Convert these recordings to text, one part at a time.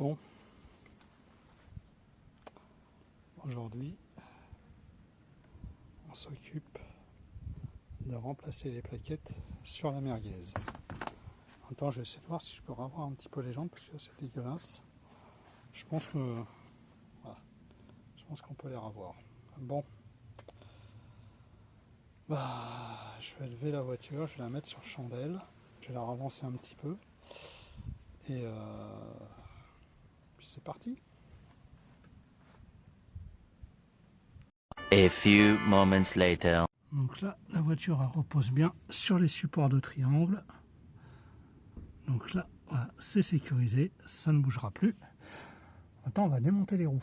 Bon, aujourd'hui, on s'occupe de remplacer les plaquettes sur la merguez. Attends, je vais essayer de voir si je peux revoir un petit peu les jantes parce que c'est dégueulasse. Je pense que voilà, je pense qu'on peut les revoir. Bon, je vais lever la voiture, je vais la mettre sur chandelle, je vais la ravancer un petit peu et puis c'est parti. A few moments later. Donc là, la voiture elle repose bien sur les supports de triangle. Donc là, voilà, c'est sécurisé, ça ne bougera plus. Maintenant, on va démonter les roues.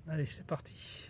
Allez, c'est parti.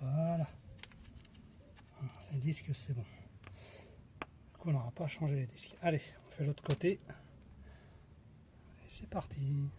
Voilà. Les disques, c'est bon. Du coup, on n'aura pas à changer les disques. Allez, on fait l'autre côté. Et c'est parti.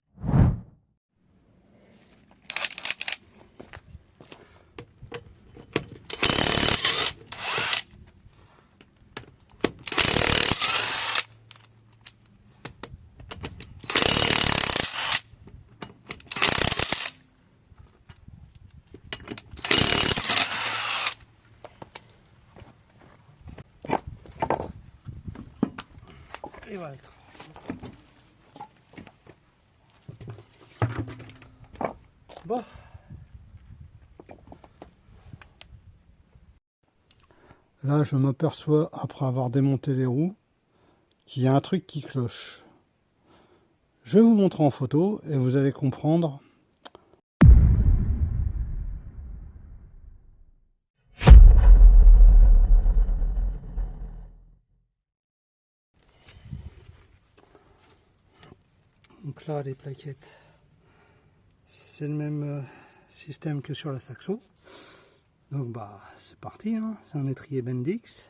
Et voilà le travail. Bon. Là, je m'aperçois, après avoir démonté les roues, qu'il y a un truc qui cloche. Je vais vous montrer en photo et vous allez comprendre. Donc là, les plaquettes, c'est le même système que sur la Saxo. Donc c'est parti, hein. C'est un étrier Bendix.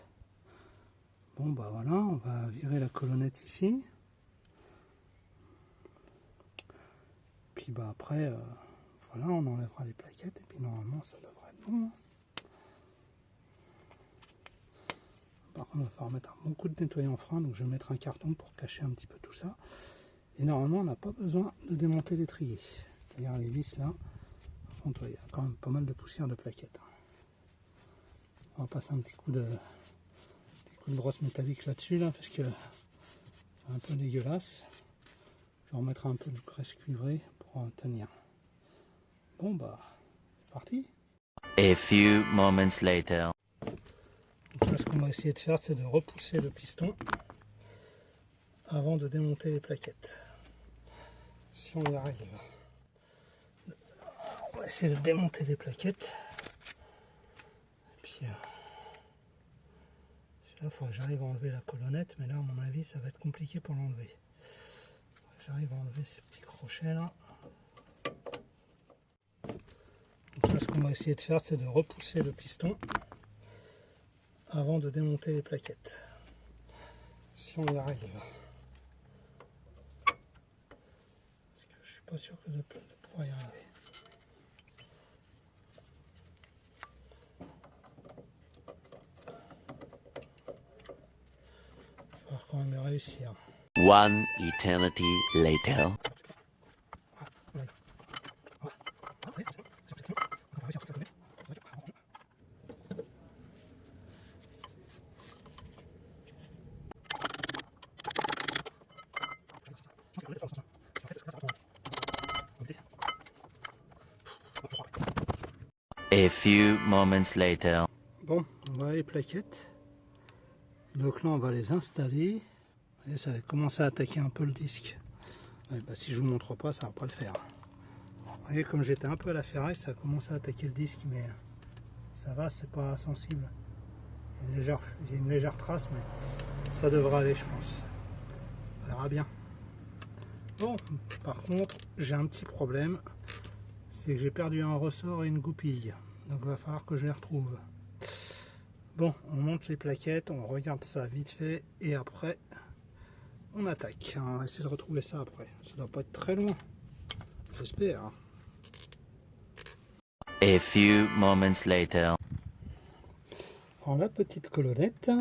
Bon voilà, on va virer la colonnette ici. Puis après, voilà, on enlèvera les plaquettes et puis normalement ça devrait être bon. Hein. Par contre, il va falloir mettre un bon coup de nettoyant frein, donc je vais mettre un carton pour cacher un petit peu tout ça. Et normalement, on n'a pas besoin de démonter l'étrier. C'est-à-dire les vis là. Par contre, il y a quand même pas mal de poussière de plaquettes. On va passer un petit coup de brosse métallique là-dessus, là, parce que c'est un peu dégueulasse. Je vais remettre un peu de graisse cuivrée pour tenir. Bon, c'est parti. A few moments later. Donc là, ce qu'on va essayer de faire, c'est de repousser le piston avant de démonter les plaquettes. Si on y arrive, on va essayer de démonter les plaquettes. Et puis là, il faut que j'arrive à enlever la colonnette, mais là, à mon avis, ça va être compliqué pour l'enlever. J'arrive à enlever ces petits crochets là. Donc là, ce qu'on va essayer de faire, c'est de repousser le piston avant de démonter les plaquettes. Si on y arrive. Parce que je suis pas sûr de pouvoir y arriver. Il va falloir quand même réussir. One eternity later. A few moments later. Bon, voilà les plaquettes. Donc là, on va les installer. Et ça va commencer à attaquer un peu le disque. Ouais, bah, si je vous montre pas, ça va pas le faire. Vous voyez, comme j'étais un peu à la ferraille, ça a commencé à attaquer le disque, mais ça va, c'est pas sensible. Il y a une légère trace, mais ça devrait aller, je pense. On verra bien. Bon, par contre, j'ai un petit problème. C'est que j'ai perdu un ressort et une goupille. Donc il va falloir que je les retrouve. Bon, on monte les plaquettes, on regarde ça vite fait, et après, on attaque. On va essayer de retrouver ça après. Ça doit pas être très loin. J'espère. A few moments later. Alors la petite colonnette.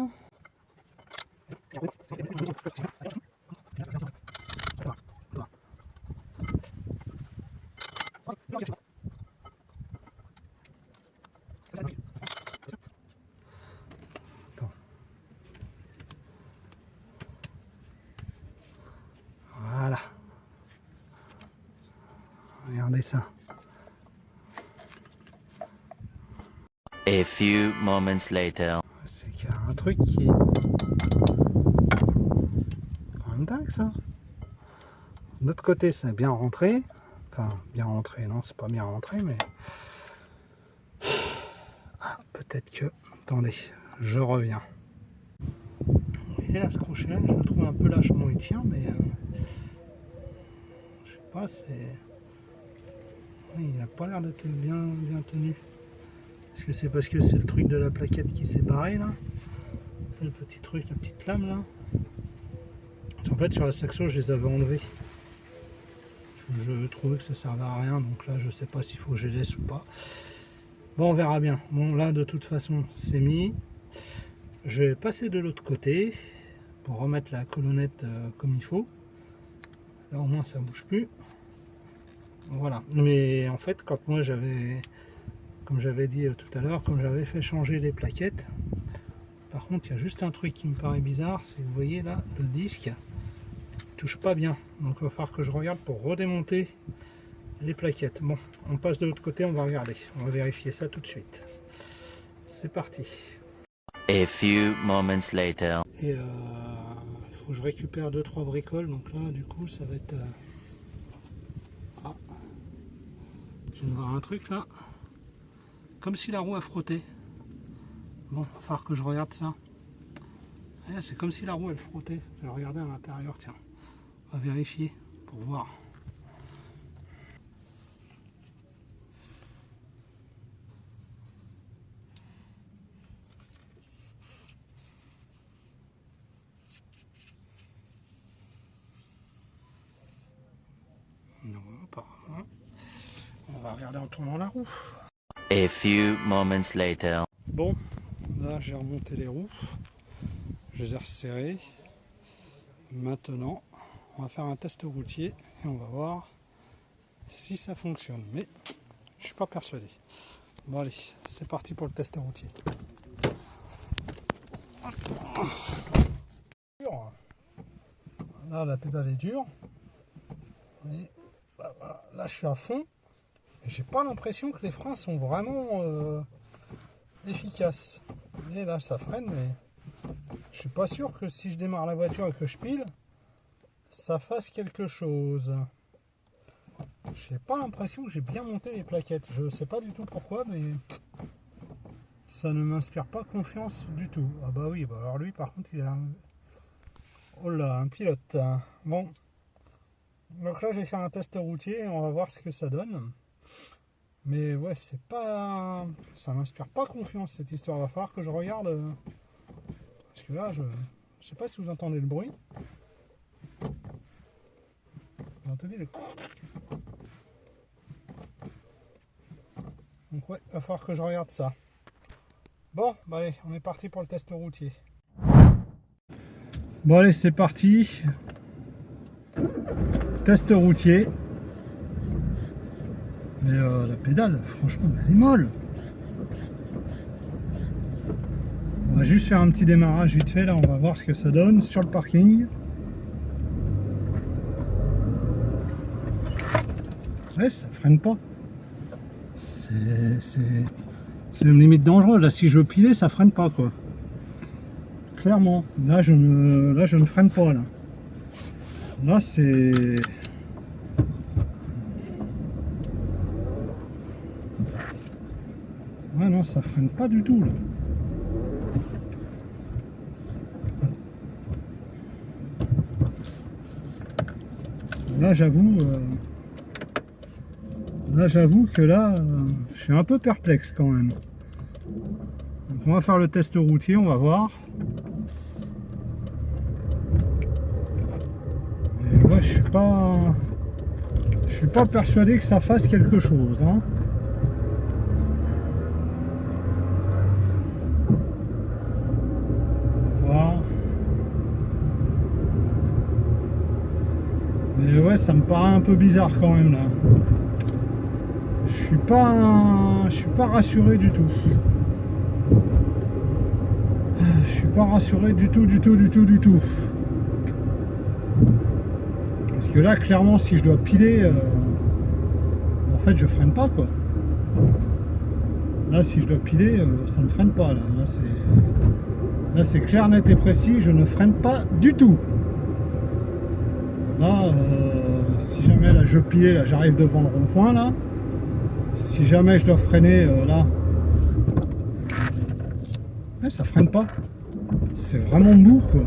Attends. Voilà. Regardez ça. A few moments later. C'est qu'il y a un truc qui est quand même dingue ça. De l'autre côté, c'est bien rentré. Enfin, bien rentré, non, c'est pas bien rentré, mais ah, peut-être que. Attendez, je reviens. Vous voyez là, ce crochet, je le trouve un peu lâche. Bon, il tient, mais je sais pas, c'est. Oui, il a pas l'air d'être bien tenu. Est-ce que c'est parce que c'est le truc de la plaquette qui s'est barré là? Le petit truc, la petite lame là. En fait, sur la saxo, je les avais enlevés. Je trouvais que ça servait à rien, donc là, je sais pas s'il faut que je les laisse ou pas. Bon, on verra bien. Bon, là, de toute façon, c'est mis. Je vais passer de l'autre côté pour remettre la colonnette comme il faut. Là, au moins, ça bouge plus. Voilà. Mais en fait, quand moi, comme j'avais dit tout à l'heure, comme j'avais fait changer les plaquettes, par contre, il y a juste un truc qui me paraît bizarre, c'est que vous voyez là, le disque touche pas bien. Donc il va falloir que je regarde pour redémonter les plaquettes. Bon, on passe de l'autre côté, on va regarder. On va vérifier ça tout de suite. C'est parti. A few moments later. Et il faut que je récupère 2-3 bricoles. Donc là, du coup, ça va être... Ah, je viens de voir un truc là. Comme si la roue a frotté. Bon, il va falloir que je regarde ça. C'est comme si la roue elle frottait. Je vais regarder à l'intérieur, tiens. On va vérifier pour voir. Non, apparemment. On va regarder en tournant la roue. A few moments later. Bon, là j'ai remonté les roues. Je les ai resserrées. Maintenant, on va faire un test routier et on va voir si ça fonctionne. Mais je suis pas persuadé. Bon allez, c'est parti pour le test routier. Là la pédale est dure. Et voilà, là je suis à fond. J'ai pas l'impression que les freins sont vraiment efficaces. Et là ça freine, mais je suis pas sûr que si je démarre la voiture et que je pile, ça fasse quelque chose. J'ai pas l'impression que j'ai bien monté les plaquettes. Je sais pas du tout pourquoi, mais ça ne m'inspire pas confiance du tout. Ah bah oui, bah alors lui par contre il a un... Oh là, un pilote. Bon. Donc là je vais faire un test routier et on va voir ce que ça donne. Mais ouais, c'est pas... Ça m'inspire pas confiance cette histoire. Il va falloir que je regarde... Parce que là, je sais pas si vous entendez le bruit. Vous entendez le... Donc ouais, il va falloir que je regarde ça. Bon, bah allez, on est parti pour le test routier. Bon allez, c'est parti. Test routier. Mais la pédale, franchement, elle est molle. On va juste faire un petit démarrage vite fait, là, on va voir ce que ça donne sur le parking. Ouais, ça freine pas. C'est même limite dangereux. Là, si je veux piler, ça freine pas, quoi. Clairement. Là, je ne freine pas, là. Là, c'est... Ouais, non, ça freine pas du tout, là. Là, j'avoue que là, je suis un peu perplexe quand même. Donc, on va faire le test routier, on va voir. Et ouais, je suis pas persuadé que ça fasse quelque chose, hein. On va voir. Mais ouais, ça me paraît un peu bizarre quand même là. Je suis pas rassuré du tout. Je suis pas rassuré du tout. Parce que là, clairement, si je dois piler, en fait, je freine pas, quoi. Là, si je dois piler, ça ne freine pas, là. Là, c'est clair, net et précis, je ne freine pas du tout. Là, si jamais là, je pile, là, j'arrive devant le rond-point, là. Si jamais je dois freiner, là, ouais, ça freine pas. C'est vraiment mou, quoi.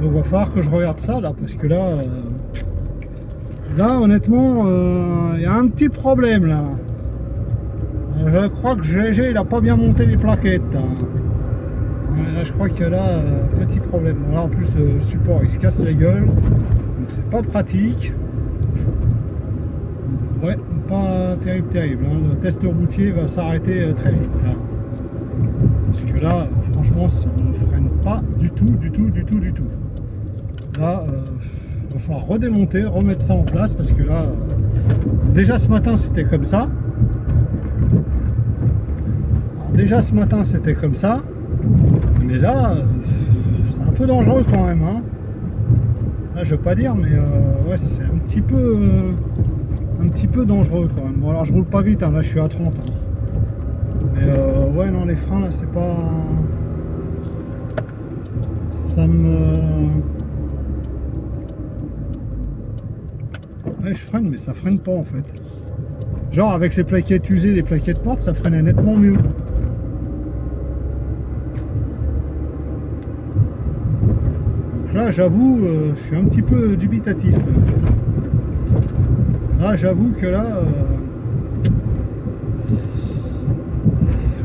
Donc, il va falloir que je regarde ça, là, parce que là, honnêtement, il y a un petit problème, là. Je crois que GG, il a pas bien monté les plaquettes, hein. Ouais, là, je crois qu'il y a là petit problème. Bon, là, en plus, le support, il se casse la gueule. Donc, c'est pas pratique. Ouais, pas terrible. Hein. Le test routier va s'arrêter très vite. Hein. Parce que là, franchement, ça ne freine pas du tout. Là, il va falloir redémonter, remettre ça en place. Parce que là, déjà ce matin, c'était comme ça. Alors, déjà ce matin, c'était comme ça. Mais là, c'est un peu dangereux quand même. Hein. Là, je veux pas dire, mais ouais, c'est un petit peu dangereux quand même. Bon, alors je roule pas vite, hein, là je suis à 30. Hein. Mais ouais, non, les freins là, c'est pas. Ça me. Ouais, je freine, mais ça freine pas en fait. Genre, avec les plaquettes usées, les plaquettes mortes, ça freinait nettement mieux. Là, j'avoue, je suis un petit peu dubitatif. Là, j'avoue que là,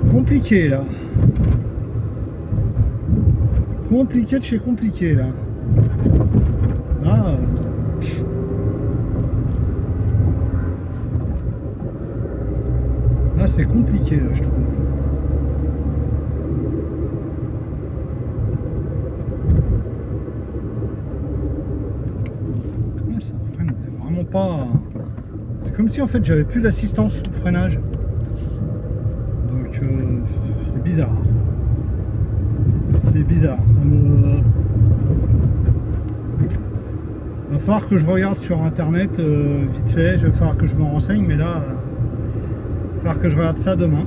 compliqué là. Compliqué de chez compliqué là. Là, là c'est compliqué là, je trouve. Ça freine vraiment pas. C'est comme si en fait j'avais plus d'assistance au freinage. Donc c'est bizarre. C'est bizarre. Ça me. Il va falloir que je regarde sur internet vite fait. Je vais falloir que je me renseigne, mais là, il va falloir que je regarde ça demain.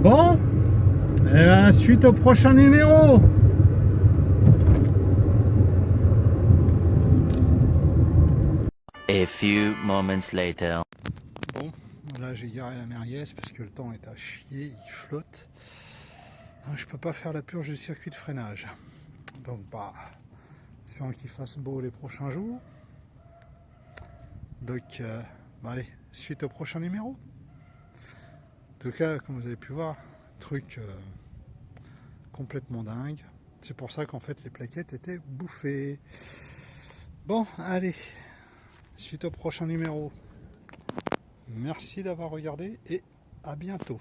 Bon, et ben, suite au prochain numéro. A few moments later. Bon, là j'ai garé la merguez parce que le temps est à chier, il flotte. Je peux pas faire la purge du circuit de freinage. Donc bah, espérons qu'il fasse beau les prochains jours. Donc bah, allez, suite au prochain numéro. En tout cas, comme vous avez pu voir, truc complètement dingue. C'est pour ça qu'en fait les plaquettes étaient bouffées. Bon, allez, suite au prochain numéro. Merci d'avoir regardé et à bientôt.